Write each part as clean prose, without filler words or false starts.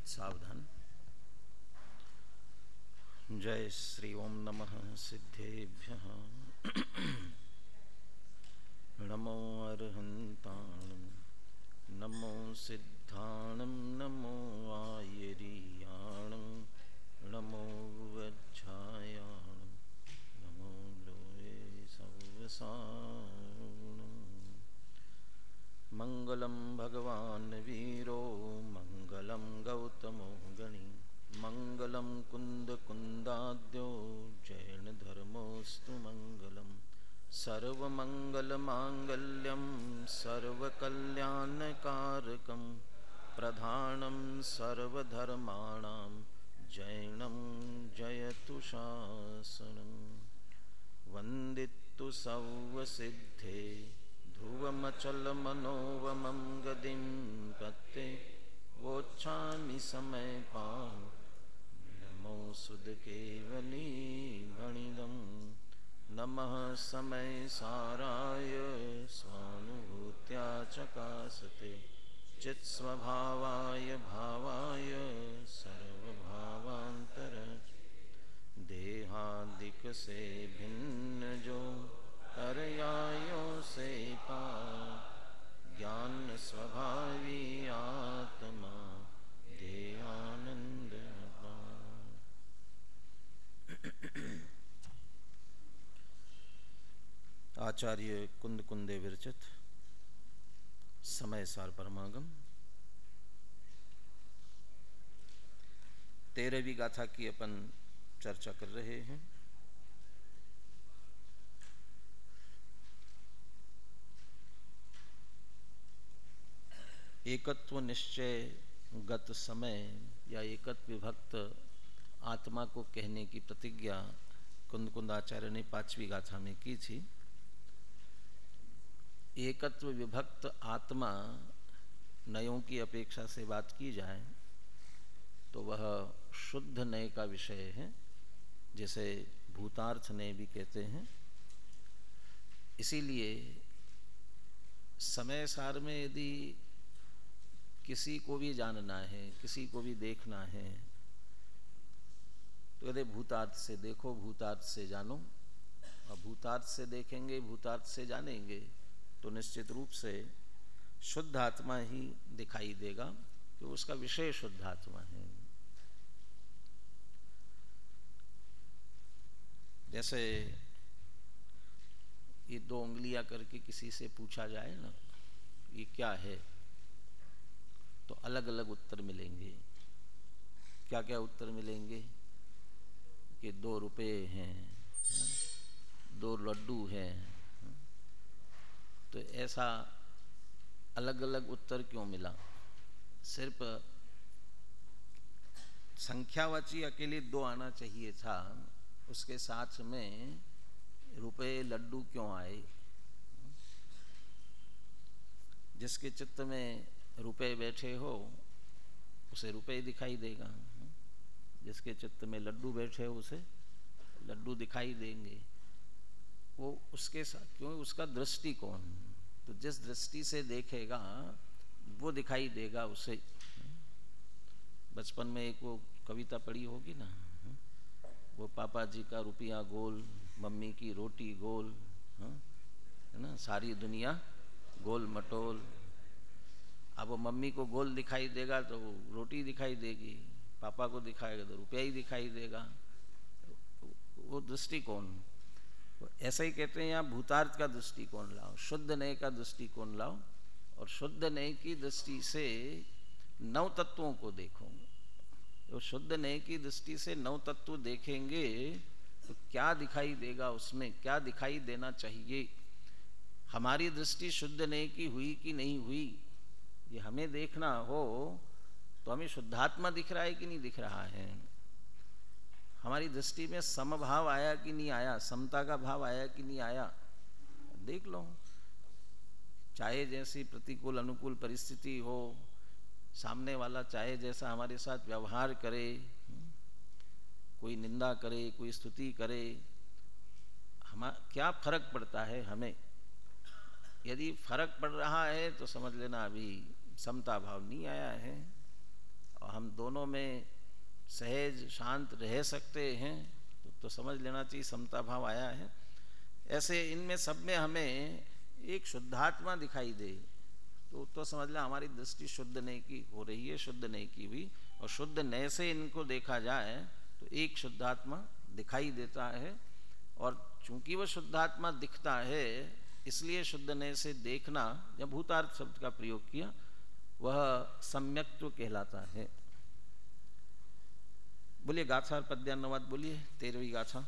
सावधान। जय श्री ओम नमः सिद्धेभ्यः नमो अर्हन्ताणं नमो सिद्धाणं नमो आयरीयाणं नमो वज्झायाणं नमो लोये सवसाणं। मंगलं भगवान् वीरो मंगलं गौतमो गणी मंगलं कुंद कुंदाद्यो जैन धर्मोस्तु मंगलम् सर्वमंगलमांगल्यं सर्वकल्याणकारकं प्रधानं सर्वधर्माणां जैनं जयतु शासनं। वंदितु सौवसिद्धे ध्रुवमचलमनोवमं गतिं पत्ते वोच्छामि समय पां नमो सुदकेवली गणिदं नमः समय साराय स्वानुभूत्या चकासते चित्स्वभावाय भावाय सर्वभावांतर देहादिक से भिन्न जो परयायो से पार ज्ञान स्वभावी आत्मा देहानंद आचार्य कुंद कुंदे विरचित समय सार परमागम 13वीं गाथा की अपन चर्चा कर रहे हैं। एकत्व निश्चय गत समय या एकत्व विभक्त आत्मा को कहने की प्रतिज्ञा कुंद कुंदाचार्य ने 5वीं गाथा में की थी। एकत्व विभक्त आत्मा नयों की अपेक्षा से बात की जाए तो वह शुद्ध नय का विषय है, जिसे भूतार्थ नय भी कहते हैं। इसीलिए समय सार में यदि किसी को भी जानना है, किसी को भी देखना है, तो कहते भूतार्थ से देखो, भूतार्थ से जानो। और भूतार्थ से देखेंगे, भूतार्थ से जानेंगे तो निश्चित रूप से शुद्ध आत्मा ही दिखाई देगा, कि उसका विषय शुद्ध आत्मा है। जैसे ये 2 उंगलियां करके किसी से पूछा जाए ना, ये क्या है, तो अलग अलग उत्तर मिलेंगे। क्या क्या उत्तर मिलेंगे कि 2 रुपये हैं, 2 लड्डू हैं। तो ऐसा अलग अलग उत्तर क्यों मिला? सिर्फ संख्यावाची अकेले 2 आना चाहिए था, उसके साथ में रुपये लड्डू क्यों आए? जिसके चित्त में रुपये बैठे हो उसे रुपये दिखाई देगा, जिसके चित्त में लड्डू बैठे हो उसे लड्डू दिखाई देंगे। वो उसके साथ क्यों, उसका दृष्टिकोण, तो जिस दृष्टि से देखेगा वो दिखाई देगा उसे। बचपन में एक वो कविता पढ़ी होगी ना, वो पापा जी का रुपया गोल, मम्मी की रोटी गोल, है ना, सारी दुनिया गोल मटोल। अब वो मम्मी को गोल दिखाई देगा तो रोटी दिखाई देगी, पापा को दिखाएगा तो रुपया ही दिखाई देगा। वो दृष्टिकोण, ऐसा ही कहते हैं यहाँ भूतार्थ का दृष्टिकोण लाओ, शुद्ध नय का दृष्टिकोण लाओ, और शुद्ध नय की दृष्टि से 9 तत्वों को देखो। तो शुद्ध नय की दृष्टि से 9 तत्व देखेंगे तो क्या दिखाई देगा, उसमें क्या दिखाई देना चाहिए। हमारी दृष्टि शुद्ध नय की हुई कि नहीं हुई, ये हमें देखना हो तो हमें शुद्धात्मा दिख रहा है कि नहीं दिख रहा है। हमारी दृष्टि में समभाव आया कि नहीं आया, समता का भाव आया कि नहीं आया, देख लो। चाहे जैसी प्रतिकूल अनुकूल परिस्थिति हो, सामने वाला चाहे जैसा हमारे साथ व्यवहार करे, कोई निंदा करे, कोई स्तुति करे, हम क्या फर्क पड़ता है हमें। यदि फर्क पड़ रहा है तो समझ लेना अभी समता भाव नहीं आया है। और हम दोनों में सहज शांत रह सकते हैं तो समझ लेना चाहिए समता भाव आया है। ऐसे इनमें सब में हमें एक शुद्धात्मा दिखाई दे तो समझ लें हमारी दृष्टि शुद्ध नहीं की हो रही है, शुद्ध नहीं की हुई, और शुद्ध नए से इनको देखा जाए तो एक शुद्धात्मा दिखाई देता है। और चूंकि वह शुद्धात्मा दिखता है इसलिए शुद्ध नए से देखना, जब भूतार्थ शब्द का प्रयोग किया, वह सम्यक्त्व कहलाता है। बोलिए गाथा और पद्यानुवाद बोलिए 13वीं गाथा।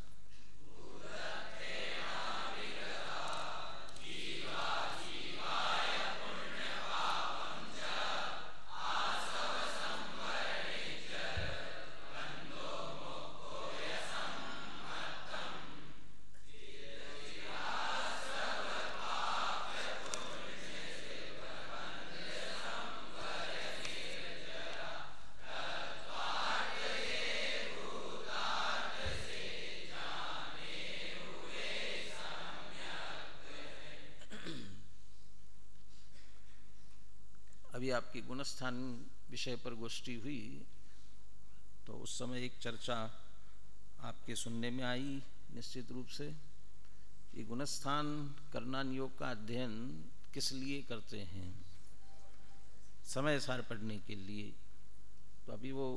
अभी आपकी गुणस्थान विषय पर गोष्ठी हुई तो उस समय एक चर्चा आपके सुनने में आई निश्चित रूप से। ये गुणस्थान करनान योग का अध्ययन किस लिए करते हैं? समय सार पढ़ने के लिए। तो अभी वो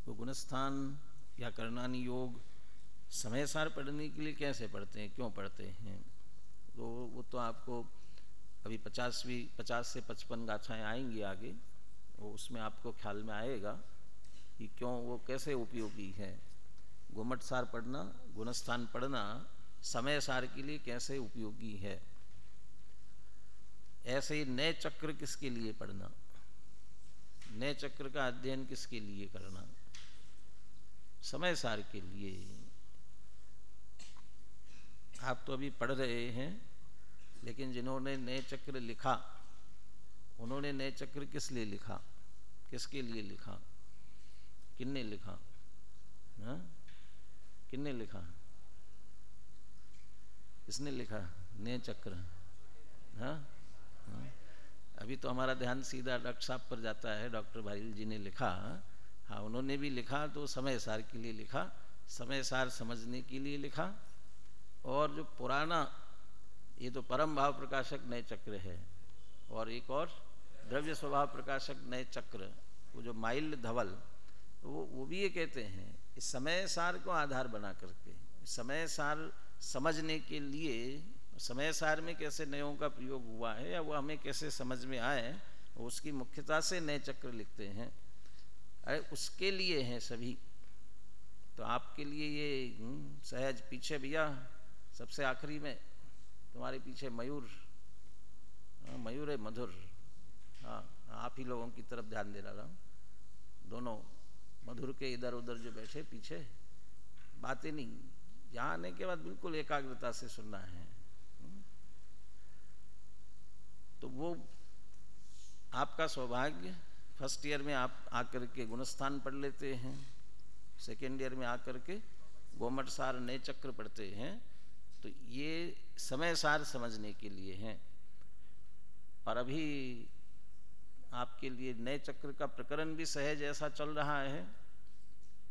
गुणस्थान या करनान योग समय सार पढ़ने के लिए कैसे पढ़ते हैं, क्यों पढ़ते हैं? तो वो तो आपको अभी 50 से 55 गाथाएँ आएंगी आगे, वो उसमें आपको ख्याल में आएगा कि क्यों वो कैसे उपयोगी है। गुमट सार पढ़ना, गुणस्थान पढ़ना समय सार के लिए कैसे उपयोगी है। ऐसे ही नए चक्र किसके लिए पढ़ना, नए चक्र का अध्ययन किसके लिए करना? समय सार के लिए। आप तो अभी पढ़ रहे हैं, लेकिन जिन्होंने नए चक्र लिखा उन्होंने नए चक्र किस लिए लिखा, किसके लिए लिखा, किन्ने लिखा? हाँ, किन्ने लिखा? किसने लिखा नए चक्र? हाँ हाँ, अभी तो हमारा ध्यान सीधा डॉक्टर साहब पर जाता है। डॉक्टर भाईल जी ने लिखा, हाँ उन्होंने भी लिखा तो समय सार के लिए लिखा, समय सार समझने के लिए लिखा। और जो पुराना, ये तो परम भाव प्रकाशक नए चक्र है, और एक और द्रव्य स्वभाव प्रकाशक नए चक्र, वो जो माइल्ड धवल, वो भी ये कहते हैं इस समय सार को आधार बना करके, समय सार समझने के लिए, समय सार में कैसे नयों का प्रयोग हुआ है या वो हमें कैसे समझ में आए, उसकी मुख्यता से नए चक्र लिखते हैं। अरे उसके लिए हैं सभी। तो आपके लिए ये सहज पीछे भैया सबसे आखिरी में तुम्हारे पीछे मयूर, मयूर है मधुर, हाँ आप ही लोगों की तरफ ध्यान दे रहा हूँ। दोनों मधुर के इधर उधर जो बैठे पीछे, बातें नहीं, यहाँ आने के बाद बिल्कुल एकाग्रता से सुनना है। तो वो आपका सौभाग्य, फर्स्ट ईयर में आप आकर के गुणस्थान पढ़ लेते हैं, सेकेंड ईयर में आकर के गोमट सार नए चक्र पढ़ते हैं। तो ये समय सार समझने के लिए हैं। और अभी आपके लिए नए चक्र का प्रकरण भी सहज ऐसा चल रहा है,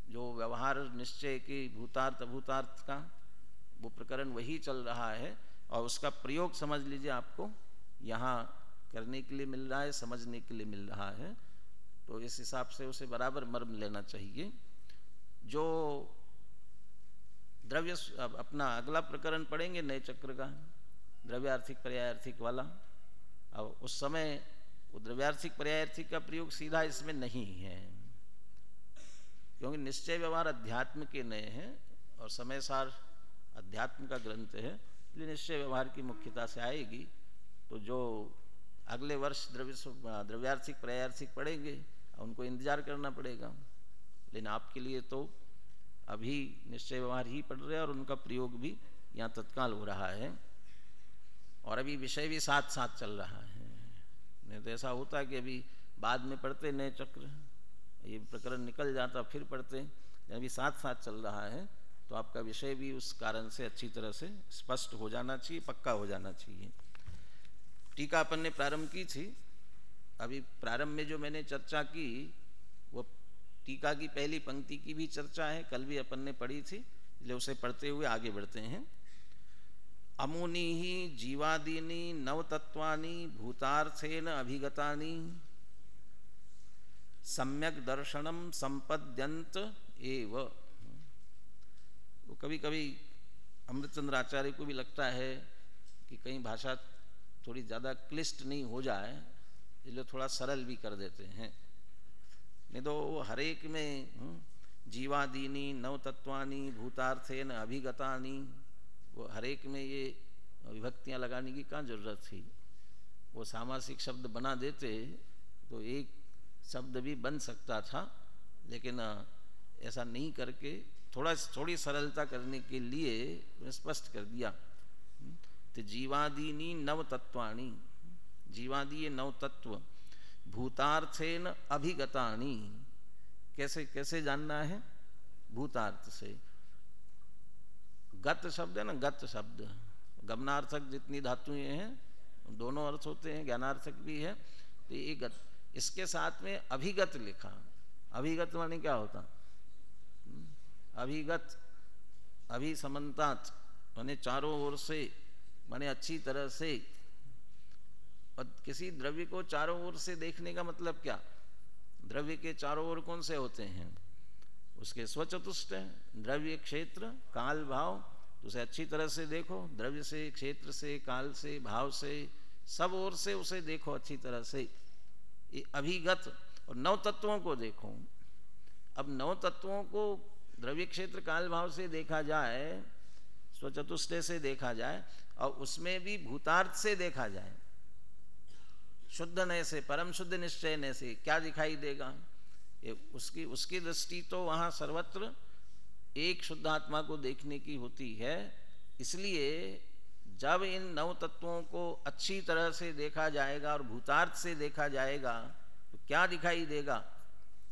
जो व्यवहार निश्चय की भूतार्थ अभूतार्थ का वो प्रकरण वही चल रहा है, और उसका प्रयोग समझ लीजिए आपको यहाँ करने के लिए मिल रहा है, समझने के लिए मिल रहा है। तो इस हिसाब से उसे बराबर मर्म लेना चाहिए। जो द्रव्य अपना अगला प्रकरण पढ़ेंगे नए चक्र का, द्रव्यार्थिक पर्यायार्थिक वाला। अब उस समय वो द्रव्यार्थिक पर्यायार्थिक का प्रयोग सीधा इसमें नहीं है, क्योंकि निश्चय व्यवहार अध्यात्म के नए हैं और समय सार अध्यात्म का ग्रंथ है, इसलिए निश्चय व्यवहार की मुख्यता से आएगी। तो जो अगले वर्ष द्रव्यार्थिक पर्यायार्थिक पढ़ेंगे उनको इंतजार करना पड़ेगा। लेकिन आपके लिए तो अभी निश्चय व्यवहार ही पढ़ रहे हैं और उनका प्रयोग भी यहाँ तत्काल हो रहा है, और अभी विषय भी साथ साथ चल रहा है। नहीं तो ऐसा होता है कि अभी बाद में पढ़ते नए चक्र, ये प्रकरण निकल जाता फिर पढ़ते, अभी साथ साथ चल रहा है। तो आपका विषय भी उस कारण से अच्छी तरह से स्पष्ट हो जाना चाहिए, पक्का हो जाना चाहिए। टीका अपन ने प्रारंभ की थी। अभी प्रारंभ में जो मैंने चर्चा की वो टीका की पहली पंक्ति की भी चर्चा है, कल भी अपन ने पढ़ी थी, इसलिए उसे पढ़ते हुए आगे बढ़ते हैं। अमुनि ही जीवादीनि नवतत्वानि भूतार्थेन अभिगतानि सम्यक दर्शनम संपद्यंत एव। तो कभी कभी अमृतचंद्र आचार्य को भी लगता है कि कहीं भाषा थोड़ी ज़्यादा क्लिष्ट नहीं हो जाए, इसलिए थोड़ा सरल भी कर देते हैं। नहीं तो हर एक में जीवादीनि नवतत्वानि भूतार्थेन अभिगतानि, वो हर एक में ये विभक्तियाँ लगाने की कहाँ जरूरत थी। वो सामासिक शब्द बना देते तो एक शब्द भी बन सकता था, लेकिन ऐसा नहीं करके थोड़ी सरलता करने के लिए स्पष्ट कर दिया। तो जीवादीनि नवतत्वानि, जीवादि ये नवतत्व, भूतार्थेन अभिगतानि, कैसे कैसे जानना है? भूतार्थ से। गत शब्द है ना, गत शब्द, गमनार्थक जितनी धातुएं हैं दोनों अर्थ होते हैं, ज्ञानार्थक भी है। तो ये गत, इसके साथ में अभिगत लिखा। अभिगत माने क्या होता? अभिगत, अभि समन्तात माने चारों ओर से, माने अच्छी तरह से। और किसी द्रव्य को चारों ओर से देखने का मतलब क्या? द्रव्य के चारों ओर कौन से होते हैं? उसके स्वचतुष्ट है, द्रव्य क्षेत्र काल भाव, तो उसे अच्छी तरह से देखो। द्रव्य से, क्षेत्र से, काल से, भाव से, सब ओर से उसे देखो अच्छी तरह से। ये अभिगत। और नव तत्वों को देखो। अब नव तत्वों को द्रव्य क्षेत्र काल भाव से देखा जाए, स्वचतुष्टय से देखा जाए, और उसमें भी भूतार्थ से देखा जाए, शुद्ध नय से, परम शुद्ध निश्चय नय से, क्या दिखाई देगा? उसकी दृष्टि तो वहाँ सर्वत्र एक शुद्ध आत्मा को देखने की होती है। इसलिए जब इन नव तत्वों को अच्छी तरह से देखा जाएगा और भूतार्थ से देखा जाएगा तो क्या दिखाई देगा?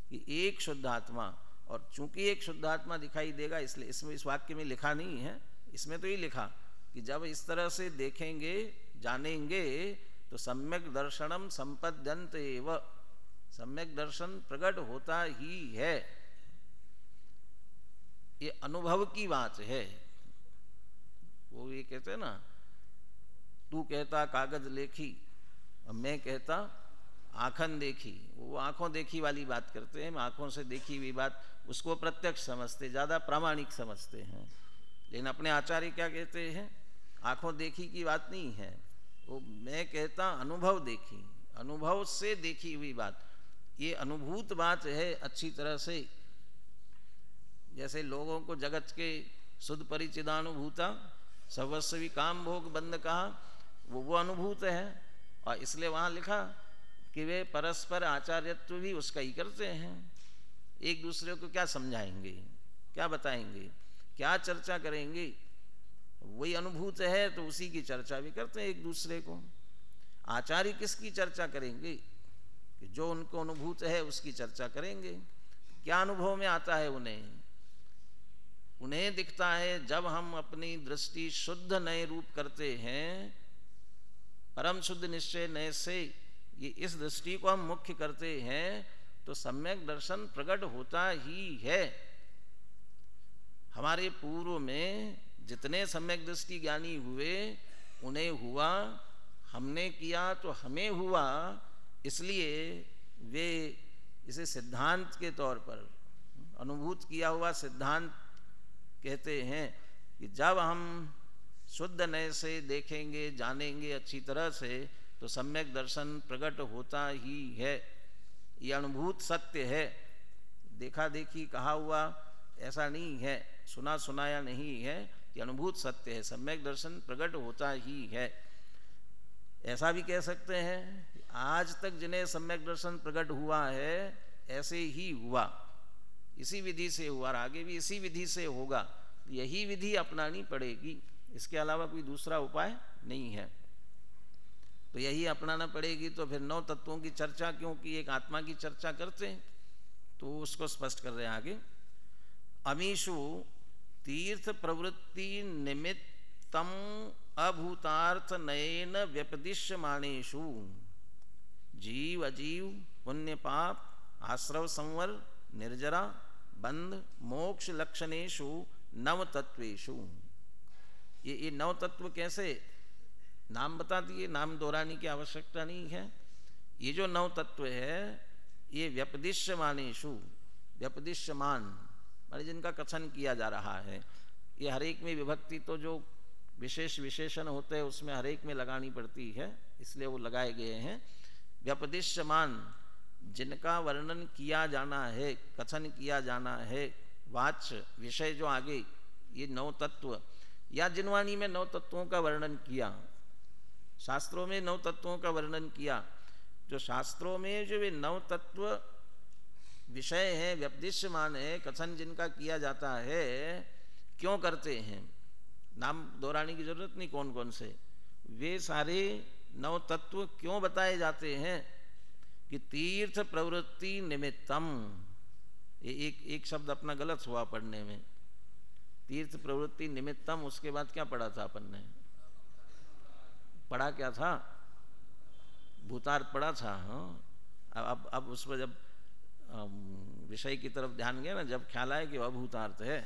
कि एक शुद्ध आत्मा। और चूंकि एक शुद्ध आत्मा दिखाई देगा, इसलिए इसमें इस वाक्य में लिखा नहीं है, इसमें तो ये लिखा कि जब इस तरह से देखेंगे जानेंगे तो सम्यक दर्शनम संपद्यन्त एव, सम्यक दर्शन प्रकट होता ही है। ये अनुभव की बात है। वो ये कहते हैं ना, तू कहता कागज लेखी और मैं कहता आँखन देखी। वो आँखों देखी वाली बात करते हैं, आँखों से देखी हुई बात उसको प्रत्यक्ष समझते, ज़्यादा प्रामाणिक समझते हैं। लेकिन अपने आचार्य क्या कहते हैं? आँखों देखी की बात नहीं है, वो मैं कहता अनुभव देखी, अनुभव से देखी हुई बात। ये अनुभूत बात है अच्छी तरह से। जैसे लोगों को जगत के शुद्ध परिचिदानुभूता सर्वस्वी काम भोग बंद कहा, वो अनुभूत है। और इसलिए वहाँ लिखा कि वे परस्पर आचार्यत्व भी उसका ही करते हैं। एक दूसरे को क्या समझाएंगे, क्या बताएंगे, क्या चर्चा करेंगे? वही अनुभूत है तो उसी की चर्चा भी करते हैं एक दूसरे को। आचार्य किसकी चर्चा करेंगे? कि जो उनको अनुभूत है उसकी चर्चा करेंगे। क्या अनुभव में आता है उन्हें? उन्हें दिखता है जब हम अपनी दृष्टि शुद्ध नए रूप करते हैं, परम शुद्ध निश्चय नए से, ये इस दृष्टि को हम मुख्य करते हैं तो सम्यक दर्शन प्रकट होता ही है। हमारे पूर्व में जितने सम्यक दृष्टि ज्ञानी हुए उन्हें हुआ, हमने किया तो हमें हुआ। इसलिए वे इसे सिद्धांत के तौर पर, अनुभूत किया हुआ सिद्धांत कहते हैं कि जब हम शुद्ध नय से देखेंगे जानेंगे अच्छी तरह से तो सम्यक दर्शन प्रकट होता ही है। ये अनुभूत सत्य है। देखा देखी कहा हुआ ऐसा नहीं है, सुना सुनाया नहीं है, कि अनुभूत सत्य है, सम्यक दर्शन प्रकट होता ही है। ऐसा भी कह सकते हैं आज तक जिन्हें सम्यक दर्शन प्रकट हुआ है ऐसे ही हुआ, इसी विधि से हुआ और आगे भी इसी विधि से होगा। यही विधि अपनानी पड़ेगी, इसके अलावा कोई दूसरा उपाय नहीं है। तो यही अपनाना पड़ेगी। तो फिर नौ तत्वों की चर्चा क्यों की, एक आत्मा की चर्चा करते हैं, तो उसको स्पष्ट कर रहे हैं आगे। अमीषु तीर्थ प्रवृत्ति निमित्तम अभूतार्थ नयन व्यपदिश्यमानेषु जीव अजीव पुण्य पाप आश्रव संवर निर्जरा बंध मोक्ष लक्षणेषु नव तत्वेषु। ये नव तत्व कैसे, नाम बता दिए, नाम दोहराने की आवश्यकता नहीं है। ये जो नव तत्व है ये व्यपदिश्यमानेषु, व्यपदिश्यमान माने जिनका कथन किया जा रहा है। ये हर एक में विभक्ति तो जो विशेष विशेषण होते हैं उसमें हर एक में लगानी पड़ती है, इसलिए वो लगाए गए हैं। व्यपदिश्यमान जिनका वर्णन किया जाना है, कथन किया जाना है, वाच्य विषय जो आगे ये नौ तत्व, या जिनवाणी में नौ तत्वों का वर्णन किया, शास्त्रों में नौ तत्वों का वर्णन किया। जो शास्त्रों में जो वे नौ तत्व विषय है, व्यपदिश्यमान है, कथन जिनका किया जाता है, क्यों करते हैं, नाम दोहराने की जरूरत नहीं कौन कौन से, वे सारे नौ तत्व क्यों बताए जाते हैं कि तीर्थ प्रवृत्ति निमित्तम। एक शब्द अपना गलत हुआ पढ़ने में, तीर्थ प्रवृत्ति निमित्तम, उसके बाद क्या पढ़ा था अपन ने, पढ़ा क्या था, भूतार्थ पढ़ा था। हाँ, अब उस पर जब विषय की तरफ ध्यान गया ना, जब ख्याल आया कि वह भूतार्थ है।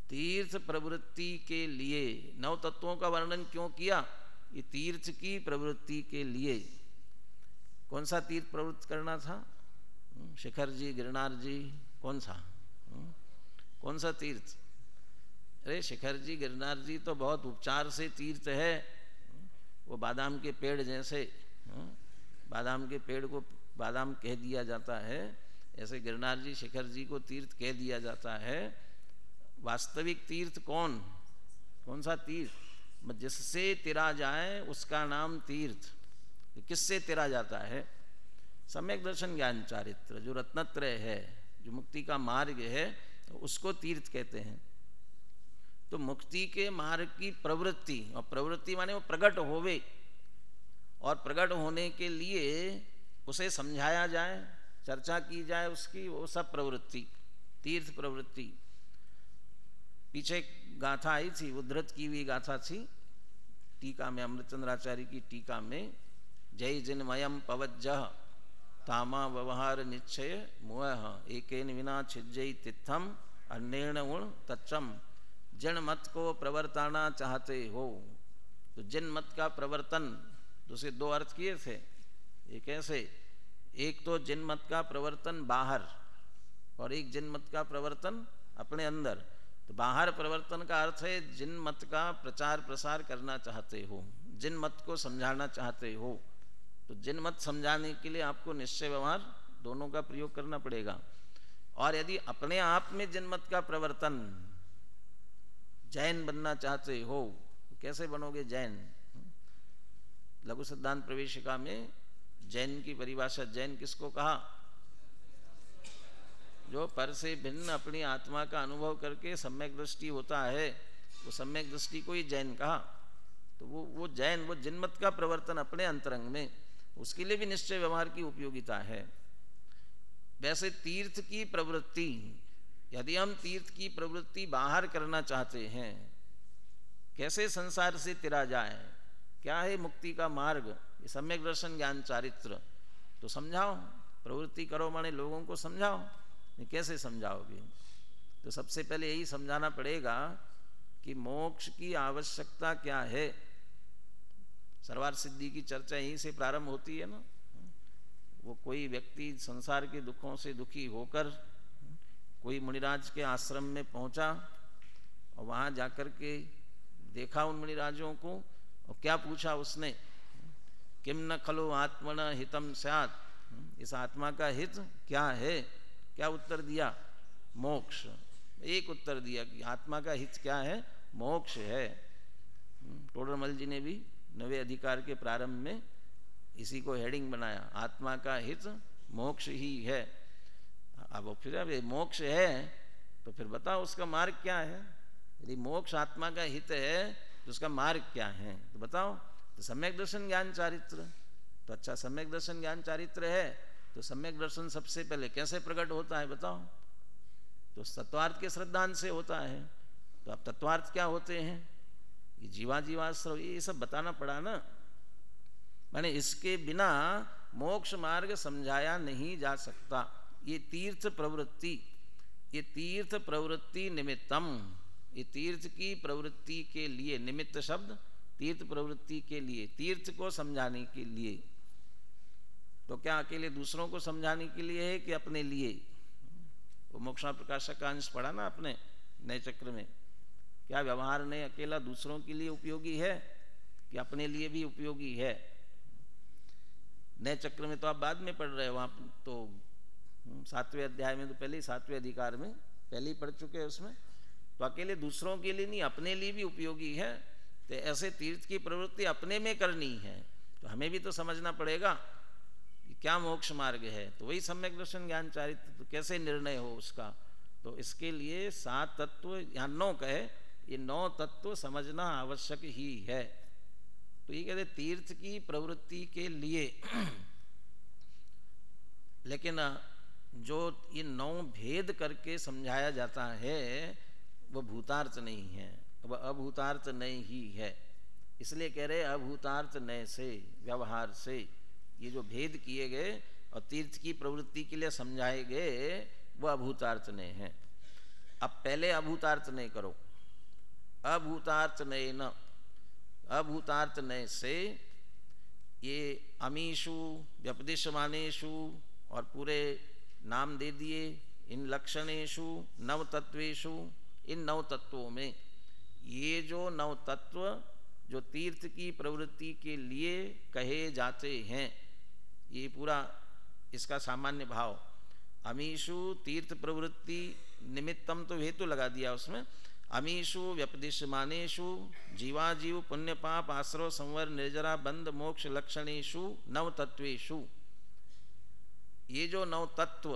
तीर्थ प्रवृत्ति के लिए नौ तत्वों का वर्णन क्यों किया, ये तीर्थ की प्रवृत्ति के लिए। कौन सा तीर्थ प्रवृत्त करना था, शिखर जी, गिरनार जी, कौन सा, कौन सा तीर्थ? अरे शिखर जी, गिरनार जी तो बहुत उपचार से तीर्थ है, वो बादाम के पेड़ जैसे, बादाम के पेड़ को बादाम कह दिया जाता है, ऐसे गिरनार जी, शिखर जी को तीर्थ कह दिया जाता है। वास्तविक तीर्थ कौन, कौन सा तीर्थ, जिससे तिरा जाए उसका नाम तीर्थ। किससे तिरा जाता है, सम्यक दर्शन ज्ञान चारित्र, जो रत्नत्रय है, जो मुक्ति का मार्ग है, उसको तीर्थ कहते हैं। तो मुक्ति के मार्ग की प्रवृत्ति, और प्रवृत्ति माने वो प्रकट होवे, और प्रकट होने के लिए उसे समझाया जाए, चर्चा की जाए उसकी, वो सब प्रवृत्ति तीर्थ प्रवृत्ति। पीछे गाथा आई थी, उद्धृत की हुई गाथा थी टीका में, अमृतचंद्राचार्य की टीका में, जय जिन्मयम पवज्जह तामा व्यवहार निश्चय मोह एकेन विना छिज्जय तिथम अन्येण उण तच्चम। जिन मत को प्रवर्ताना चाहते हो, तो जिन मत का प्रवर्तन, दूसरे दो अर्थ किए थे, ये कैसे, एक तो जिन मत का प्रवर्तन बाहर, और एक जिन मत का प्रवर्तन अपने अंदर। तो बाहर प्रवर्तन का अर्थ है जिन मत का प्रचार प्रसार करना चाहते हो, जिन मत को समझाना चाहते हो। तो जिन मत समझाने के लिए आपको निश्चय व्यवहार दोनों का प्रयोग करना पड़ेगा। और यदि अपने आप में जिन मत का प्रवर्तन, जैन बनना चाहते हो, तो कैसे बनोगे जैन? लघु सिद्धांत प्रवेशिका में जैन की परिभाषा, जैन किसको कहा, जो पर से भिन्न अपनी आत्मा का अनुभव करके सम्यक दृष्टि होता है, वो सम्यक दृष्टि को ही जैन कहा। तो वो जैन, वो जिनमत का प्रवर्तन अपने अंतरंग में, उसके लिए भी निश्चय व्यवहार की उपयोगिता है। वैसे तीर्थ की प्रवृत्ति, यदि हम तीर्थ की प्रवृत्ति बाहर करना चाहते हैं, कैसे संसार से तिरा जाए, क्या है मुक्ति का मार्ग, ये सम्यक दर्शन ज्ञान चारित्र, तो समझाओ, प्रवृत्ति करो माने लोगों को समझाओ। कैसे समझाओगे? तो सबसे पहले यही समझाना पड़ेगा कि मोक्ष की आवश्यकता क्या है। सर्वार्थ सिद्धि की चर्चा यहीं से प्रारंभ होती है ना। वो कोई व्यक्ति संसार के दुखों से दुखी होकर कोई मुनिराज के आश्रम में पहुंचा, और वहां जाकर के देखा उन मुनिराजों को, और क्या पूछा उसने, किम न खलो आत्मन हितम स्यात्, इस आत्मा का हित क्या है? क्या उत्तर दिया? मोक्ष। एक उत्तर दिया कि आत्मा का हित क्या है? मोक्ष है। टोडरमल जी ने भी नवे अधिकार के प्रारंभ में इसी को हेडिंग बनाया, आत्मा का हित मोक्ष ही है। अब फिर मोक्ष है तो फिर बताओ उसका मार्ग क्या है। यदि मोक्ष आत्मा का हित है तो उसका मार्ग क्या है, तो बताओ। तो सम्यक दर्शन ज्ञान चारित्र, तो अच्छा सम्यक दर्शन ज्ञान चारित्र है, तो सम्यक दर्शन सबसे पहले कैसे प्रकट होता है बताओ? तो तत्वार्थ के श्रद्धांत से होता है। तो अब तत्वार्थ क्या होते हैं? ये जीवा जीवाश्रव, ये सब बताना पड़ा ना। माने इसके बिना मोक्ष मार्ग समझाया नहीं जा सकता, ये तीर्थ प्रवृत्ति, ये तीर्थ प्रवृत्ति निमित्तम, ये तीर्थ की प्रवृत्ति के लिए, निमित्त शब्द तीर्थ प्रवृत्ति के लिए, तीर्थ को समझाने के लिए। तो क्या अकेले दूसरों को समझाने के लिए है कि अपने लिए? वो मोक्षणा प्रकाशक का अंश पढ़ा ना अपने नए चक्र में। क्या व्यवहार ने अकेला दूसरों के लिए उपयोगी है कि अपने लिए भी उपयोगी है? नए चक्र में तो आप बाद में पढ़ रहे हो, वहाँ तो 7वें अध्याय में, तो पहले ही 7वें अधिकार में पहले ही पढ़ चुके हैं उसमें। तो अकेले दूसरों के लिए नहीं, अपने लिए भी उपयोगी है। तो ऐसे तीर्थ की प्रवृत्ति अपने में करनी है, तो हमें भी तो समझना पड़ेगा कि क्या मोक्ष मार्ग है। तो वही सम्यक दर्शन ज्ञान चारित्र, तो कैसे निर्णय हो उसका। तो इसके लिए 7 तत्व या 9 कहे, ये 9 तत्व समझना आवश्यक ही है। तो ये कहते तीर्थ की प्रवृत्ति के लिए। लेकिन जो ये 9 भेद करके समझाया जाता है वो भूतार्थ नहीं है, वह अभूतार्थ नहीं ही है। इसलिए कह रहे अभूतार्थ नय से, व्यवहार से ये जो भेद किए गए और तीर्थ की प्रवृत्ति के लिए समझाए गए वह अभूतार्थ नय है। अब पहले अभूतार्थ नय करो। अभूतार्थ नय न, अभूतार्थ नय से ये अमीषु व्यपदिश्यमानेषु और पूरे नाम दे दिए, इन लक्षणेषु नव तत्वेषु, इन 9 तत्वों में ये जो 9 तत्व जो तीर्थ की प्रवृत्ति के लिए कहे जाते हैं, ये पूरा इसका सामान्य भाव। अमीषु तीर्थ प्रवृत्ति निमित्तम तो हेतु लगा दिया उसमें। अमीषु व्यपदिश्यमानेषु जीवाजीव पुण्य पाप आश्रव संवर निर्जरा बंध मोक्ष लक्षणेषु 9 तत्वेषु, ये जो 9 तत्व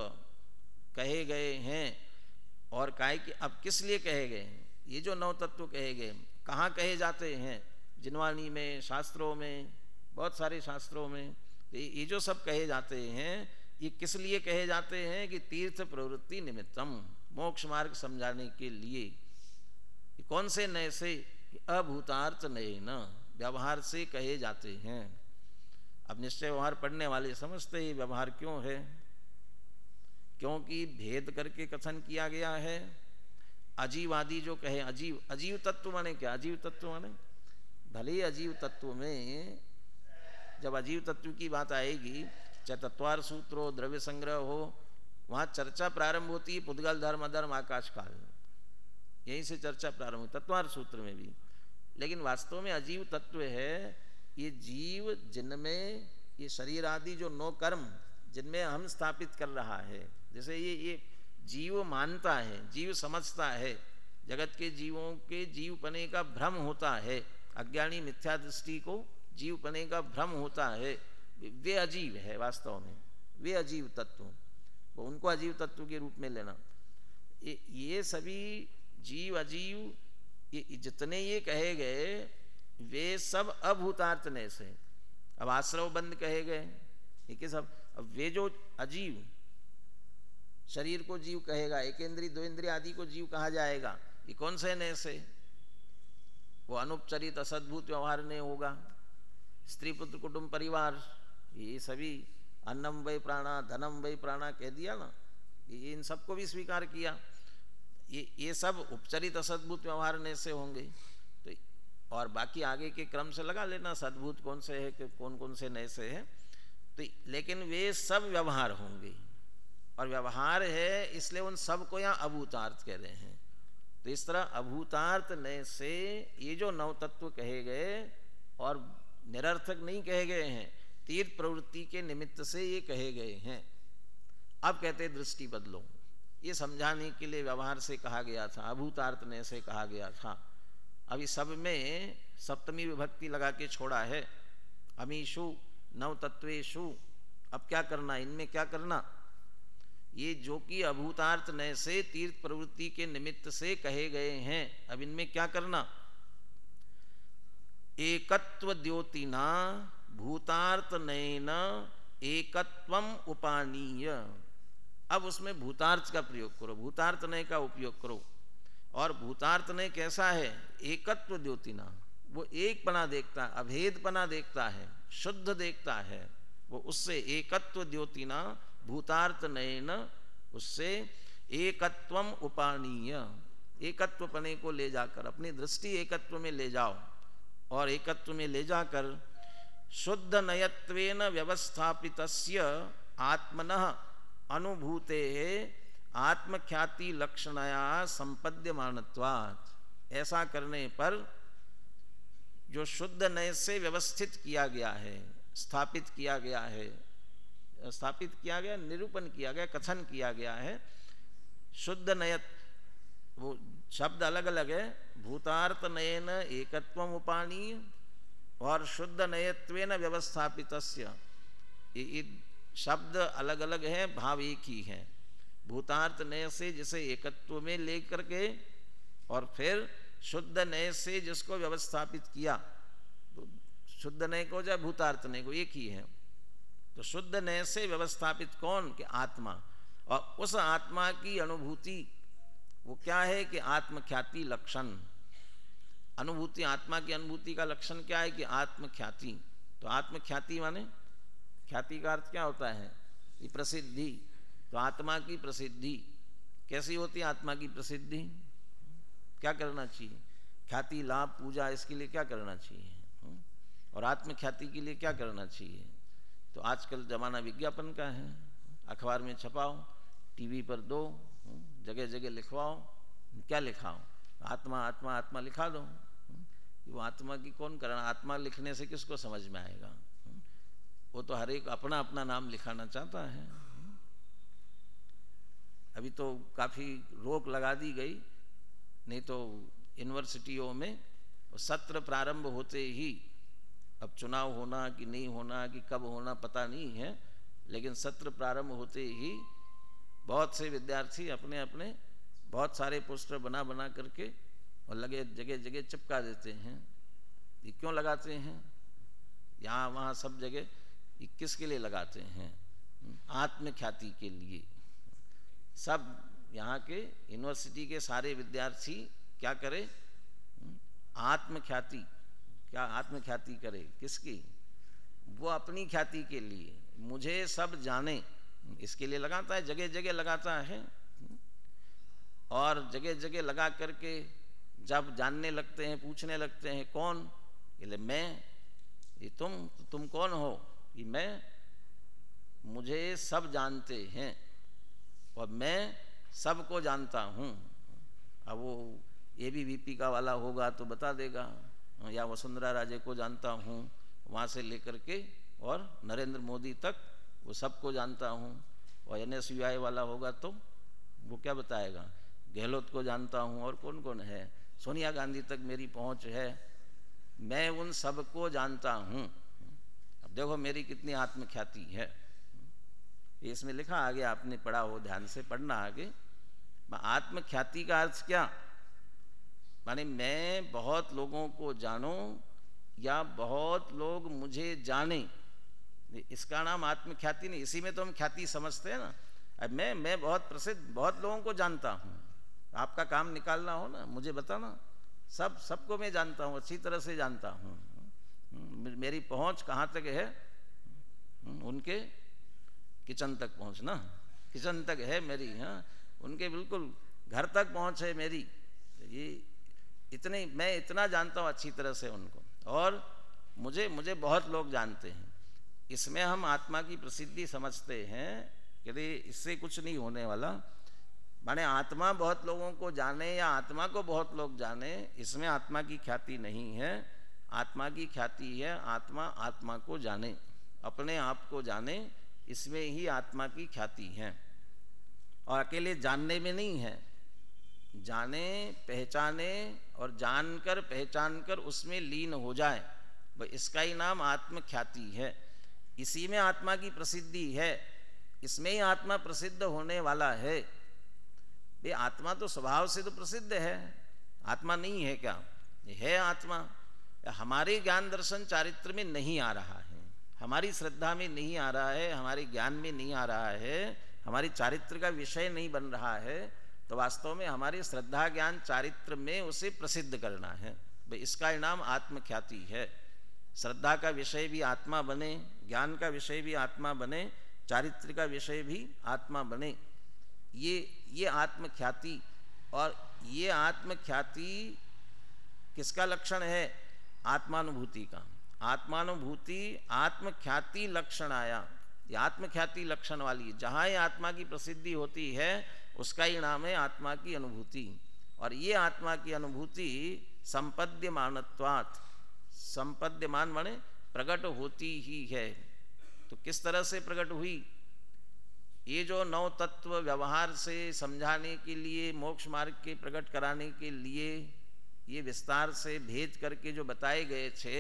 कहे गए हैं। और काहे कि अब किस लिए कहे गए हैं? ये जो 9 तत्व कहे गए कहाँ कहे जाते हैं? जिनवाणी में, शास्त्रों में, बहुत सारे शास्त्रों में। ये जो सब कहे जाते हैं ये किस लिए कहे जाते हैं? कि तीर्थ प्रवृत्ति निमित्तम, मोक्ष मार्ग समझाने के लिए। कौन से नय से? अभूतार्थ नय न, व्यवहार से कहे जाते हैं। अब निश्चय व्यवहार पढ़ने वाले समझते ही व्यवहार क्यों है, क्योंकि भेद करके कथन किया गया है। अजीवादी जो कहे, अजीव, अजीव तत्व माने क्या? अजीव तत्व माने भले ही अजीव तत्व में जब अजीव तत्व की बात आएगी, चाहे तत्वार सूत्र हो, द्रव्य संग्रह हो, वहाँ चर्चा प्रारंभ होती है पुद्गल धर्म अधर्म आकाश काल, यहीं से चर्चा प्रारंभ हुई तत्वार सूत्र में भी। लेकिन वास्तव में अजीव तत्व है ये जीव, जिनमें ये शरीर आदि जो 9 कर्म जिनमें हम स्थापित कर रहा है। जैसे ये जीव मानता है, जीव समझता है, जगत के जीवों के जीवपने का भ्रम होता है, अज्ञानी मिथ्या दृष्टि को जीवपने का भ्रम होता है, वे अजीव है वास्तव में, वे अजीव तत्व, वो उनको अजीव तत्व के रूप में लेना। ये सभी जीव अजीव, ये जितने ये कहे गए वे सब अभूतार्थ नय से। अब आश्रव बंद कहे गए, ठीक है सब। अब वे जो अजीव, शरीर को जीव कहेगा, एक इंद्रिय दो इंद्रिय आदि को जीव कहा जाएगा, ये कौन से नय से? वो अनुपचरित असद्भूत व्यवहार नहीं होगा। स्त्री पुत्र कुटुंब परिवार, ये सभी अन्नम वै प्राणा धनम वै प्राणा कह दिया ना, ये इन सबको भी स्वीकार किया। ये सब उपचरित असद्भूत व्यवहार ने से होंगे। तो और बाकी आगे के क्रम से लगा लेना सद्भूत कौन से है, कौन कौन से नए से है। तो लेकिन वे सब व्यवहार होंगे, और व्यवहार है इसलिए उन सब को यहाँ अभूतार्थ कह रहे हैं। तो इस तरह अभूतार्थ नय से ये जो 9 तत्व कहे गए और निरर्थक नहीं कहे गए हैं, तीर्थ प्रवृत्ति के निमित्त से ये कहे गए हैं। अब कहते दृष्टि बदलो, ये समझाने के लिए व्यवहार से कहा गया था, अभूतार्थ नय से कहा गया था। अभी सब में सप्तमी विभक्ति लगा के छोड़ा है, अमीषु 9 तत्वेषु। अब क्या करना, इनमें क्या करना? ये जो कि अभूतार्थ नय से तीर्थ प्रवृत्ति के निमित्त से कहे गए हैं, अब इनमें क्या करना? एकत्व द्योतिना भूतार्थ नयन एकत्वम उपानीय। अब उसमें भूतार्थ का प्रयोग करो, भूतार्थ नय का उपयोग करो। और भूतार्थ नय कैसा है? एकत्व द्योतिना, वो एक पना देखता है, अभेद पना देखता है, शुद्ध देखता है। वो उससे एकत्व द्योतिना भूतार्थ नयन उससे एकत्वम उपानीय, एकत्वपने को ले जाकर अपनी दृष्टि एकत्व में ले जाओ, और एकत्व में ले जाकर शुद्ध नयत्वेन व्यवस्थापितस्य आत्मनः अनुभूते आत्मख्याति लक्षणया संपद्यमानत्वात्। ऐसा करने पर जो शुद्ध नय से व्यवस्थित किया गया है, स्थापित किया गया है, स्थापित किया गया, निरूपण किया गया, कथन किया गया है, शुद्ध नयत, वो शब्द अलग अलग है, भूतार्थ नयन एकत्वम उपानीय और शुद्ध नयत्वेन व्यवस्थापितस्य, ये शब्द अलग अलग है, भाव एक ही है। भूतार्थ नय से जिसे एकत्व में लेकर के और फिर शुद्ध नय से जिसको व्यवस्थापित किया, तो शुद्ध नय को या भूतार्थ नय को एक ही है। तो शुद्ध नय से व्यवस्थापित कौन? कि आत्मा। और उस आत्मा की अनुभूति वो क्या है? कि आत्मख्याति लक्षण। अनुभूति, आत्मा की अनुभूति का लक्षण क्या है? कि आत्मख्याति। तो आत्मख्याति माने, ख्याति का अर्थ क्या होता है? ये प्रसिद्धि। तो आत्मा की प्रसिद्धि कैसी होती है? आत्मा की प्रसिद्धि क्या करना चाहिए? ख्याति, लाभ, पूजा, इसके लिए क्या करना चाहिए? और आत्मख्याति के लिए क्या करना चाहिए? तो आजकल जमाना विज्ञापन का है, अखबार में छपाओ, टीवी पर दो, जगह जगह लिखवाओ। क्या लिखाओ? आत्मा आत्मा आत्मा लिखा दो। वो आत्मा की कौन करना? आत्मा लिखने से किसको समझ में आएगा? वो तो हर एक अपना अपना नाम लिखाना चाहता है। अभी तो काफ़ी रोक लगा दी गई, नहीं तो यूनिवर्सिटियों में सत्र प्रारंभ होते ही, अब चुनाव होना कि नहीं होना कि कब होना पता नहीं है, लेकिन सत्र प्रारंभ होते ही बहुत से विद्यार्थी अपने अपने बहुत सारे पोस्टर बना बना करके और लगे जगह जगह चिपका देते हैं। ये क्यों लगाते हैं? यहाँ वहाँ सब जगह ये किसके लिए लगाते हैं? आत्मख्याति के लिए। सब यहाँ के यूनिवर्सिटी के सारे विद्यार्थी क्या करें? आत्मख्याति। क्या आत्मख्याति करे? किसकी? वो अपनी ख्याति के लिए, मुझे सब जाने, इसके लिए लगाता है, जगह जगह लगाता है। और जगह जगह लगा करके जब जानने लगते हैं, पूछने लगते हैं कौन? ये मैं। ये तुम कौन हो? ये मैं। मुझे सब जानते हैं और मैं सबको जानता हूँ। अब वो ABVP का वाला होगा तो बता देगा, या वसुंधरा राजे को जानता हूँ, वहाँ से लेकर के और नरेंद्र मोदी तक वो सबको जानता हूँ। और NSUI वाला होगा तो वो क्या बताएगा? गहलोत को जानता हूँ, और कौन कौन है, सोनिया गांधी तक मेरी पहुँच है, मैं उन सबको जानता हूँ। अब देखो मेरी कितनी आत्मख्याति है। इसमें लिखा आगे, आपने पढ़ा हो, ध्यान से पढ़ना आगे। आत्मख्याति का अर्थ क्या? माने मैं बहुत लोगों को जानूं या बहुत लोग मुझे जाने, इसका नाम आत्मख्याति नहीं। इसी में तो हम ख्याति समझते हैं ना। अब मैं बहुत प्रसिद्ध, बहुत लोगों को जानता हूँ। आपका काम निकालना हो ना, मुझे बताना, सबको मैं जानता हूँ, अच्छी तरह से जानता हूँ। मेरी पहुँच कहाँ तक है? उनके किचन तक पहुँचना, किचन तक है मेरी। हाँ, उनके बिल्कुल घर तक पहुँच है मेरी। ये इतने, मैं इतना जानता हूँ अच्छी तरह से उनको, और मुझे बहुत लोग जानते हैं। इसमें हम आत्मा की प्रसिद्धि समझते हैं कि इससे कुछ नहीं होने वाला। माने आत्मा बहुत लोगों को जाने या आत्मा को बहुत लोग जाने, इसमें आत्मा की ख्याति नहीं है। आत्मा की ख्याति है आत्मा आत्मा को जाने, अपने आप को जाने, इसमें ही आत्मा की ख्याति है। और अकेले जानने में नहीं है, जाने, पहचाने और जानकर पहचानकर उसमें लीन हो जाए, वह इसका ही नाम आत्मख्याति है। इसी में आत्मा की प्रसिद्धि है, इसमें ही आत्मा प्रसिद्ध होने वाला है। ये आत्मा तो स्वभाव से तो प्रसिद्ध है, आत्मा नहीं है क्या? ये है आत्मा। हमारे ज्ञान दर्शन चारित्र में नहीं आ रहा है, हमारी श्रद्धा में नहीं आ रहा है, हमारे ज्ञान में नहीं आ रहा है, हमारी चारित्र का विषय नहीं बन रहा है, तो वास्तव में हमारी श्रद्धा ज्ञान चारित्र में उसे प्रसिद्ध करना है। भाई इसका नाम आत्मख्याति है। श्रद्धा का विषय भी आत्मा बने, ज्ञान का विषय भी आत्मा बने, चारित्र का विषय भी आत्मा बने, ये आत्मख्याति, और ये आत्मख्याति किसका लक्षण है? आत्मानुभूति का। आत्मानुभूति आत्मख्याति लक्षण आया, ये आत्मख्याति लक्षण वाली है। जहाँ ये आत्मा की प्रसिद्धि होती है उसका ही नाम है आत्मा की अनुभूति। और ये आत्मा की अनुभूति संपद्यमानत्वात्, संपद्यमान माने प्रकट होती ही है। तो किस तरह से प्रकट हुई? ये जो नौ तत्व व्यवहार से समझाने के लिए, मोक्ष मार्ग के प्रकट कराने के लिए ये विस्तार से भेद करके जो बताए गए थे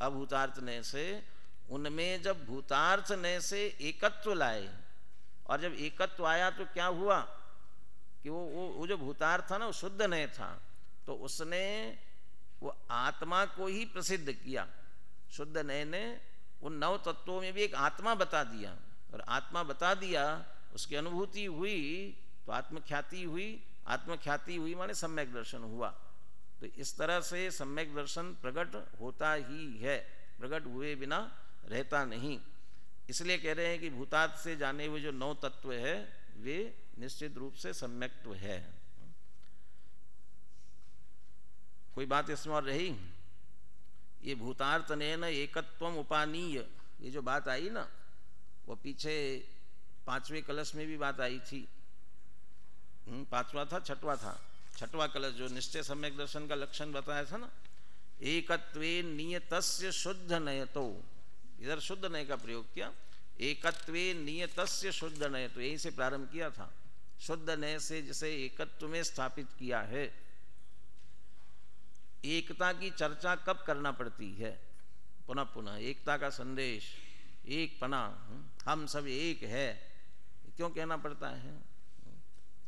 अभूतार्थ नय से, उनमें जब भूतार्थ नय से एकत्व लाए, और जब एकत्व आया तो क्या हुआ कि वो जो भूतार्थ था ना वो शुद्ध नय था, तो उसने वो आत्मा को ही प्रसिद्ध किया। शुद्ध नय ने उन नौ तत्वों में भी एक आत्मा बता दिया, और आत्मा बता दिया, उसकी अनुभूति हुई तो आत्मख्याति हुई। आत्मख्याति हुई माने सम्यक दर्शन हुआ। तो इस तरह से सम्यक दर्शन प्रकट होता ही है, प्रकट हुए बिना रहता नहीं। इसलिए कह रहे हैं कि भूतार्थ से जाने हुए जो नौ तत्व है वे निश्चित रूप से सम्यक्त्व है। कोई बात इसमें और रही? ये भूतार्थ नयन एकत्वम उपानीय, ये जो बात आई ना, वो पीछे 5वें कलश में भी बात आई थी। 5वां था, 6वां था, 6वां कलश जो निश्चय सम्यक दर्शन का लक्षण बताया था ना, एकत्वे नियतस्य शुद्ध नयतो, इधर शुद्ध नय का प्रयोग किया। एकत्वे नियतस्य शुद्ध नयतो, यहीं से प्रारंभ किया था। शुद्ध नय से जिसे एकत्व में स्थापित किया है। एकता की चर्चा कब करना पड़ती है? पुनः पुनः एकता का संदेश, एक पना, हम सब एक है, क्यों कहना पड़ता है?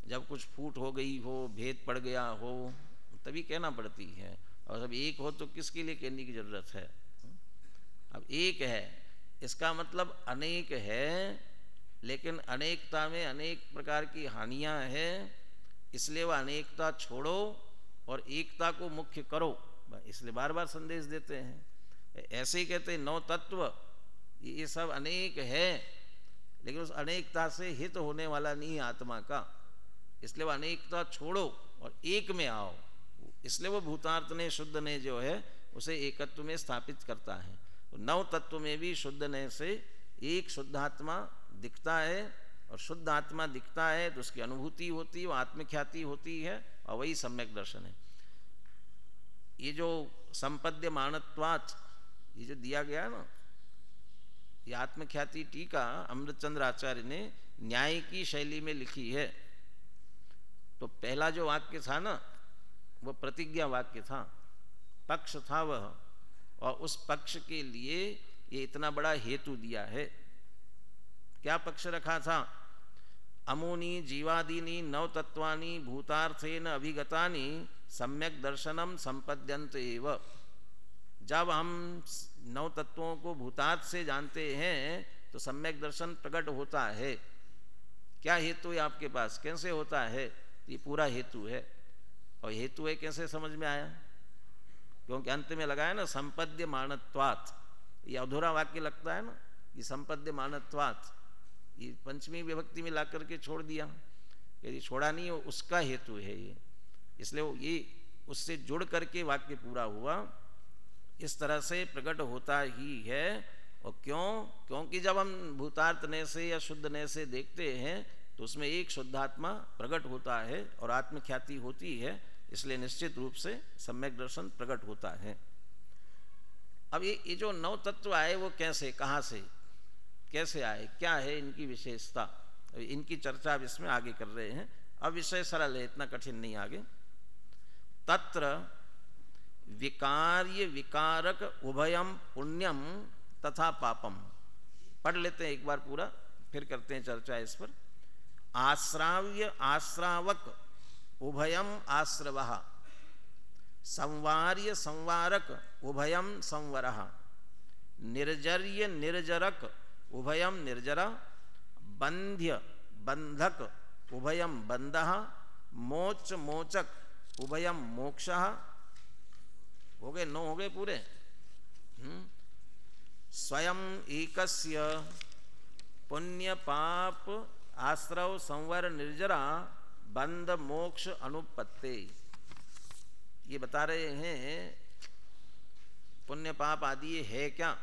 जब कुछ फूट हो गई हो, भेद पड़ गया हो, तभी कहना पड़ती है। और जब एक हो तो किसके लिए कहने की जरूरत है? अब एक है इसका मतलब अनेक है, लेकिन अनेकता में अनेक प्रकार की हानियां हैं, इसलिए वह अनेकता छोड़ो और एकता को मुख्य करो, इसलिए बार बार संदेश देते हैं। ऐसे ही कहते हैं नौ तत्व ये सब अनेक है, लेकिन उस अनेकता से हित होने वाला नहीं है आत्मा का, इसलिए वह अनेकता छोड़ो और एक में आओ। इसलिए वो भूतार्थ ने शुद्ध ने जो है उसे एकत्व में स्थापित करता है। तो नौ तत्व में भी शुद्ध ने से एक शुद्धात्मा दिखता है, और शुद्ध आत्मा दिखता है तो उसकी अनुभूति होती है, वो आत्मख्याति होती है, और वही सम्यक दर्शन है। ये जो संपद्यमानत्वात् ये जो दिया गया ना, ये आत्मख्याति टीका अमृतचंद्र आचार्य ने न्याय की शैली में लिखी है। तो पहला जो वाक्य था ना वो प्रतिज्ञा वाक्य था, पक्ष था वह, और उस पक्ष के लिए ये इतना बड़ा हेतु दिया है। क्या पक्ष रखा था? अमूनि जीवादीनि नौ तत्वानि भूतार्थेन अभिगतानि सम्यक दर्शनम संपद्यन्त एव। जब हम नौ तत्वों को भूतार्थ से जानते हैं तो सम्यक दर्शन प्रकट होता है। क्या हेतु है आपके पास? कैसे होता है? ये पूरा हेतु है। और हेतु है कैसे समझ में आया? क्योंकि अंत में लगाया ना संपद्यमानत्वात्, ये अधूरा वाक्य लगता है ना, ये संपद्यमानत्वात्, ये पंचमी विभक्ति में ला करके छोड़ दिया, यदि छोड़ा नहीं हो उसका हेतु है ये, इसलिए ये उससे जुड़ करके वाक्य पूरा हुआ। इस तरह से प्रकट होता ही है। और क्यों? क्योंकि जब हम भूतार्थ ने से या शुद्ध ने से देखते हैं तो उसमें एक शुद्धात्मा प्रकट होता है और आत्मख्याति होती है, इसलिए निश्चित रूप से सम्यक दर्शन प्रकट होता है। अब ये जो नौ तत्व आए वो कैसे, कहाँ से, कैसे आए, क्या है इनकी विशेषता, इनकी चर्चा अब इसमें आगे कर रहे हैं। अब विषय सरल है, इतना कठिन नहीं आगे। तत्र विकार्य विकारक उभयम पुण्यम तथा पापम। पढ़ लेते हैं एक बार पूरा, फिर करते हैं चर्चा इस पर। आश्राव्य आश्रावक उभयम आश्रवः, संवार्य संवारक उभयम संवरः, निर्जर्य निर्जरक उभयम निर्जरा, बंध्य बंधक उभयम बंधः, मोच मोचक उभयम मोक्षः। हो गए, 9 हो गए पूरे। स्वयं एकस्य पुण्य पाप आश्रव संवर निर्जरा बंध मोक्ष अनुपत्ति। ये बता रहे हैं पुण्य पाप आदि है क्या?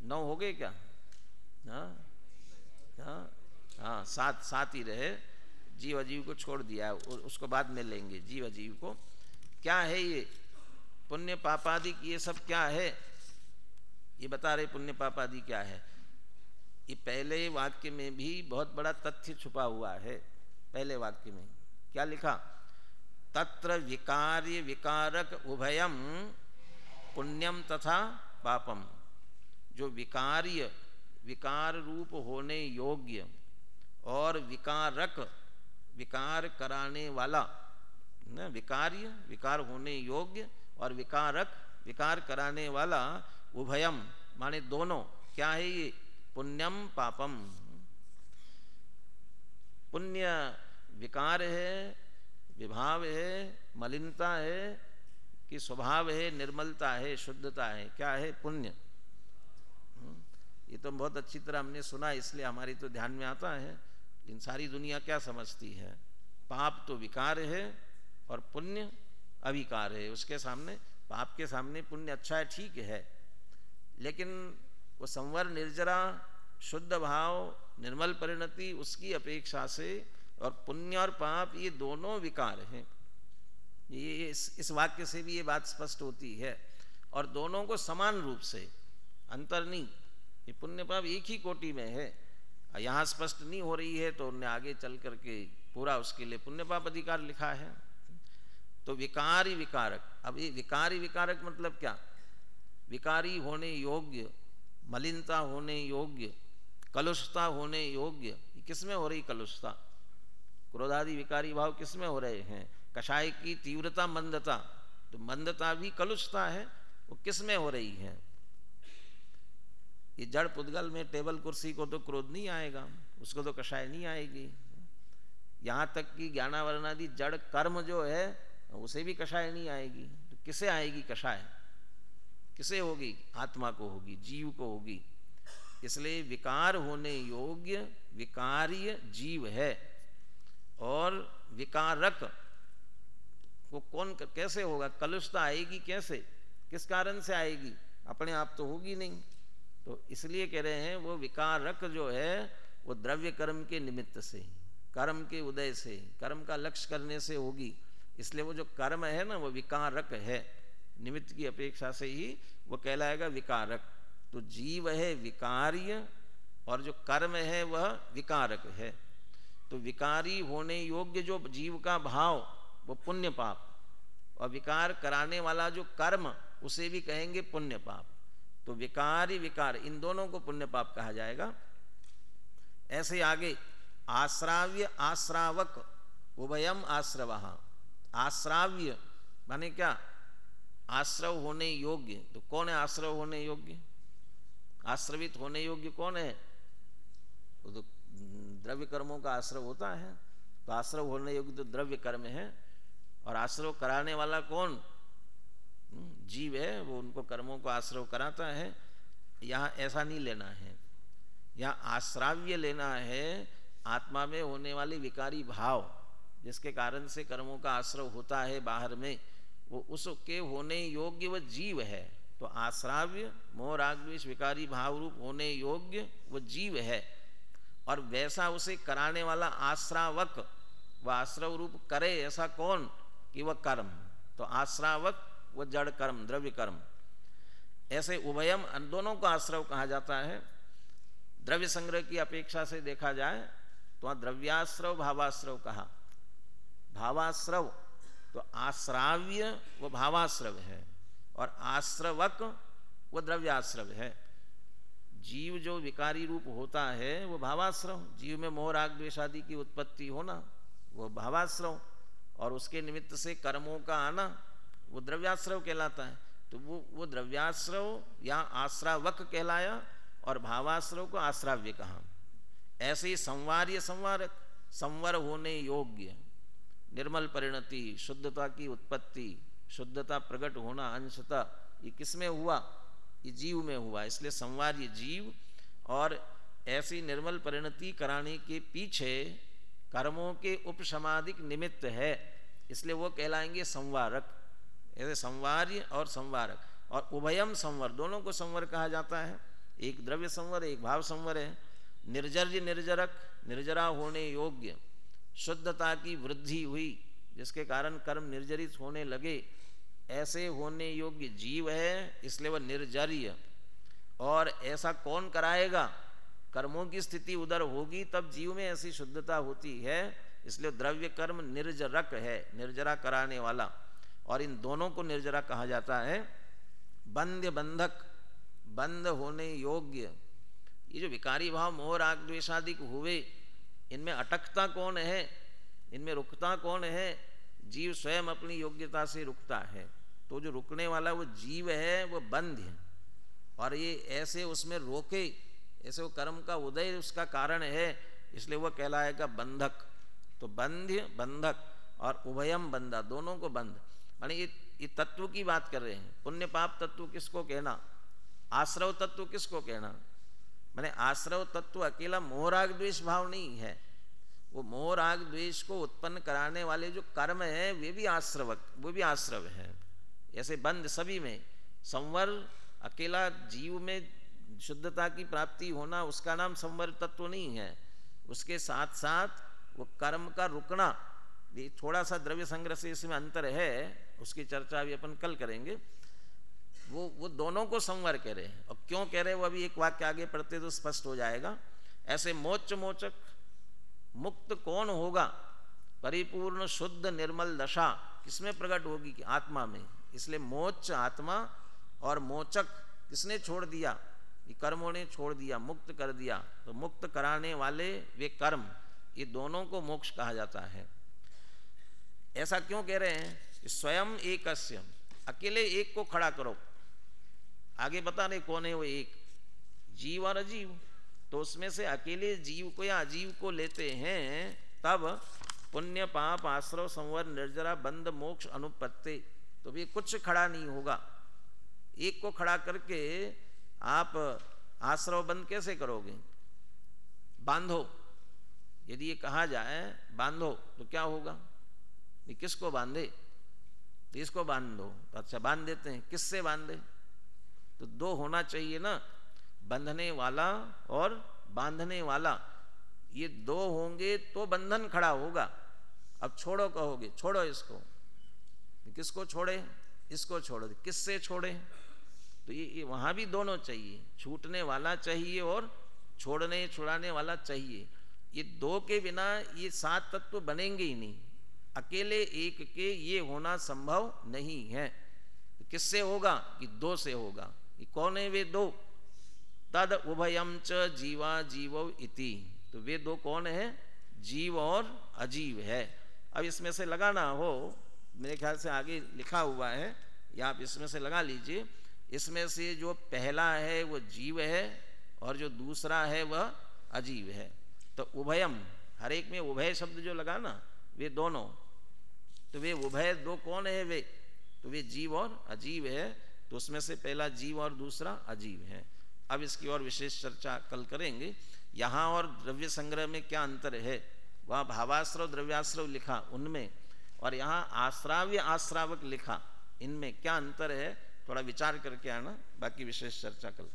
9 हो गए क्या? हाँ, 7 ही रहे। जीव अजीव को छोड़ दिया, उसको बाद में लेंगे। जीव अजीव को क्या है ये पुण्य पापादि ये सब क्या है? ये बता रहे पुण्य पापादि क्या है। ये पहले वाक्य में भी बहुत बड़ा तथ्य छुपा हुआ है। पहले वाक्य में क्या लिखा? तत्र विकार्य विकारक उभयम पुण्यम तथा पापम। जो विकार्य विकार रूप होने योग्य और विकारक विकार कराने वाला, न विकार्य विकार होने योग्य और विकारक विकार कराने वाला, उभयम माने दोनों, क्या है ये? पुण्यम पापम। पुण्य विकार है, विभाव है, मलिनता है कि स्वभाव है, निर्मलता है, शुद्धता है, क्या है? पुण्य। ये तो बहुत अच्छी तरह हमने सुना, इसलिए हमारी तो ध्यान में आता है। लेकिन सारी दुनिया क्या समझती है? पाप तो विकार है और पुण्य अविकार है। उसके सामने, पाप के सामने पुण्य अच्छा है, ठीक है, लेकिन वो संवर निर्जरा शुद्ध भाव निर्मल परिणति उसकी अपेक्षा से, और पुण्य और पाप ये दोनों विकार हैं। ये इस वाक्य से भी ये बात स्पष्ट होती है। और दोनों को समान रूप से, अंतर नहीं। ये पुण्य पाप एक ही कोटि में है। यहाँ स्पष्ट नहीं हो रही है तो उन्हें आगे चल करके पूरा उसके लिए पुण्य पाप अधिकार लिखा है। तो विकारी विकारक, अब ये विकारी विकारक मतलब क्या? विकारी होने योग्य, मलिनता होने योग्य, कलुषता होने योग्य। किसमें हो रही कलुषता? क्रोधादि विकारी भाव किसमें हो रहे हैं? कषाय की तीव्रता मंदता, तो मंदता भी कलुषता है। वो किसमें हो रही है? ये जड़ पुद्गल में टेबल कुर्सी को तो क्रोध नहीं आएगा, उसको तो कषाय नहीं आएगी। यहाँ तक कि ज्ञानावरणादि जड़ कर्म जो है उसे भी कषाय नहीं आएगी। तो किसे आएगी कषाय? किसे होगी? आत्मा को होगी, जीव को होगी। इसलिए विकार होने योग्य विकार्य जीव है, और विकारक वो कौन कैसे होगा? कलुषता आएगी कैसे? किस कारण से आएगी? अपने आप तो होगी नहीं। तो इसलिए कह रहे हैं वो विकारक जो है वो द्रव्य कर्म के निमित्त से, कर्म के उदय से, कर्म का लक्ष्य करने से होगी। इसलिए वो जो कर्म है ना वो विकारक है, निमित्त की अपेक्षा से ही वो कहलाएगा विकारक। तो जीव है विकार्य और जो कर्म है वह विकारक है। तो विकारी होने योग्य जो जीव का भाव वो पुण्य पाप, और विकार कराने वाला जो कर्म उसे भी कहेंगे पुण्य पाप। तो विकारी विकार इन दोनों को पुण्य पाप कहा जाएगा। ऐसे आगे आश्राव्य आश्रावक उभयम आश्रवः। आश्राव्य माने क्या? आश्रव होने योग्य। तो कौन है आश्रव होने योग्य? आश्रवित होने योग्य कौन है? वो तो द्रव्य कर्मों का आश्रव होता है। तो आश्रव होने योग्य तो द्रव्य कर्म है, और आश्रव कराने वाला कौन? जीव है, वो उनको कर्मों को आश्रव कराता है। यहाँ ऐसा नहीं लेना है, यहाँ आश्राव्य लेना है। आत्मा में होने वाले विकारी भाव जिसके कारण से कर्मों का आश्रव होता है बाहर में, वो उसके होने योग्य वह जीव है। तो आश्राव्य मोह राग द्वेष विकारी भाव रूप होने योग्य वो जीव है, और वैसा उसे कराने वाला आश्रावक, वह आश्रव रूप करे ऐसा कौन? कि वह कर्म। तो आश्रावक वह जड़ कर्म, द्रव्य कर्म। ऐसे उभयम दोनों को आश्रव कहा जाता है। द्रव्य संग्रह की अपेक्षा से देखा जाए तो वहाँ द्रव्याश्रव भावाश्रव कहा। भावाश्रव तो आश्राव्य वो भावाश्रव है, और आश्रवक वो द्रव्याश्रव है। जीव जो विकारी रूप होता है वो भावाश्रव, जीव में मोह राग द्वेष आदि की उत्पत्ति होना वो भावाश्रव, और उसके निमित्त से कर्मों का आना वो द्रव्याश्रव कहलाता है। तो वो द्रव्याश्रव यहाँ आश्रावक कहलाया, और भावाश्रव को आश्राव्य कहा। ऐसे ही संवार्य संवारक, संवर होने योग्य, निर्मल परिणति, शुद्धता की उत्पत्ति, शुद्धता प्रकट होना अंशतः, ये किस में हुआ? ये जीव में हुआ। इसलिए संवार्य जीव, और ऐसी निर्मल परिणति कराने के पीछे कर्मों के उपशमादिक निमित्त है, इसलिए वो कहलाएंगे संवारक। ऐसे संवार्य और संवारक, और उभयम संवर, दोनों को संवर कहा जाता है। एक द्रव्य संवर, एक भाव संवर है। निर्जर्य निर्जरक, निर्जरा होने योग्य, शुद्धता की वृद्धि हुई जिसके कारण कर्म निर्जरित होने लगे, ऐसे होने योग्य जीव है, इसलिए वह निर्जर्य। और ऐसा कौन कराएगा? कर्मों की स्थिति उधर होगी तब जीव में ऐसी शुद्धता होती है, इसलिए द्रव्य कर्म निर्जरक है, निर्जरा कराने वाला। और इन दोनों को निर्जरा कहा जाता है। बंध्य बंधक, बंध होने योग्य। ये जो विकारी भाव मोह राग द्वेषादि हुए, इनमें अटकता कौन है, इनमें रुकता कौन है? जीव स्वयं अपनी योग्यता से रुकता है। तो जो रुकने वाला वो जीव है, वो बंध्य, और ये ऐसे उसमें रोके, ऐसे वो कर्म का उदय उसका कारण है, इसलिए वह कहलाएगा बंधक। तो बंध्य बंधक और उभयम बंधा, दोनों को बंध। माने ये तत्व की बात कर रहे हैं। पुण्य पाप तत्व किसको कहना, आश्रव तत्व किसको कहना? माने आश्रव तत्व अकेला मोह राग द्वेष भाव नहीं है, वो मोह राग द्वेष को उत्पन्न कराने वाले जो कर्म है वे भी आश्रवक, वो भी आश्रव है। ऐसे बंध सभी में। संवर अकेला जीव में शुद्धता की प्राप्ति होना, उसका नाम संवर तत्व नहीं है। उसके साथ साथ वो कर्म का रुकना, ये थोड़ा सा द्रव्य संग्रह से इसमें अंतर है, उसकी चर्चा भी अपन कल करेंगे। वो दोनों को संवर कह रहे हैं। और क्यों कह रहे हैं वो अभी एक वाक्य आगे पढ़ते तो स्पष्ट हो जाएगा। ऐसे मोक्ष मोचक, मुक्त कौन होगा? परिपूर्ण शुद्ध निर्मल दशा किसमें प्रकट होगी? कि आत्मा में। इसलिए मोक्ष आत्मा, और मोचक किसने छोड़ दिया? ये कर्मों ने छोड़ दिया, मुक्त कर दिया। तो मुक्त कराने वाले वे कर्म, ये दोनों को मोक्ष कहा जाता है। ऐसा क्यों कह रहे हैं? स्वयं एकस्य, अकेले एक को खड़ा करो। आगे बता रहे कौन है वो एक, जीव और अजीव। तो उसमें से अकेले जीव को या अजीव को लेते हैं, तब पुण्य पाप आश्रव संवर निर्जरा बंध मोक्ष अनुपत्ति, तो भी कुछ खड़ा नहीं होगा। एक को खड़ा करके आप आश्रव बंध कैसे करोगे? बांधो, यदि ये कहा जाए बांधो तो क्या होगा? ये किसको बांधे? तो इसको बांध दो। तो अच्छा बांध देते हैं, किससे बांधे? तो दो होना चाहिए ना, बंधने वाला और बांधने वाला। ये दो होंगे तो बंधन खड़ा होगा। अब छोड़ो कहोगे, छोड़ो इसको, किसको छोड़े? इसको छोड़ो। किससे छोड़े? तो ये वहां भी दोनों चाहिए, छूटने वाला चाहिए और छोड़ने छुड़ाने वाला चाहिए। ये दो के बिना ये सात तत्व बनेंगे ही नहीं। अकेले एक के ये होना संभव नहीं है। तो किससे होगा? कि दो से होगा। ये कौन है वे दो? तद उभयम च जीवा जीवो इति। तो वे दो कौन है? जीव और अजीव है। अब इसमें से लगाना हो, मेरे ख्याल से आगे लिखा हुआ है, या आप इसमें से लगा लीजिए। इसमें से जो पहला है वो जीव है और जो दूसरा है वह अजीव है। तो उभयम, हर एक में उभय शब्द जो लगा ना, वे दोनों, तो वे उभय दो कौन है? वे तो वे जीव और अजीव है। तो उसमें से पहला जीव और दूसरा अजीव है। अब इसकी और विशेष चर्चा कल करेंगे। यहाँ और द्रव्य संग्रह में क्या अंतर है, वहाँ भावाश्रव द्रव्याश्रव लिखा उनमें, और यहाँ आश्राव्य आश्रावक लिखा, इनमें क्या अंतर है, थोड़ा विचार करके आना। बाकी विशेष चर्चा कल।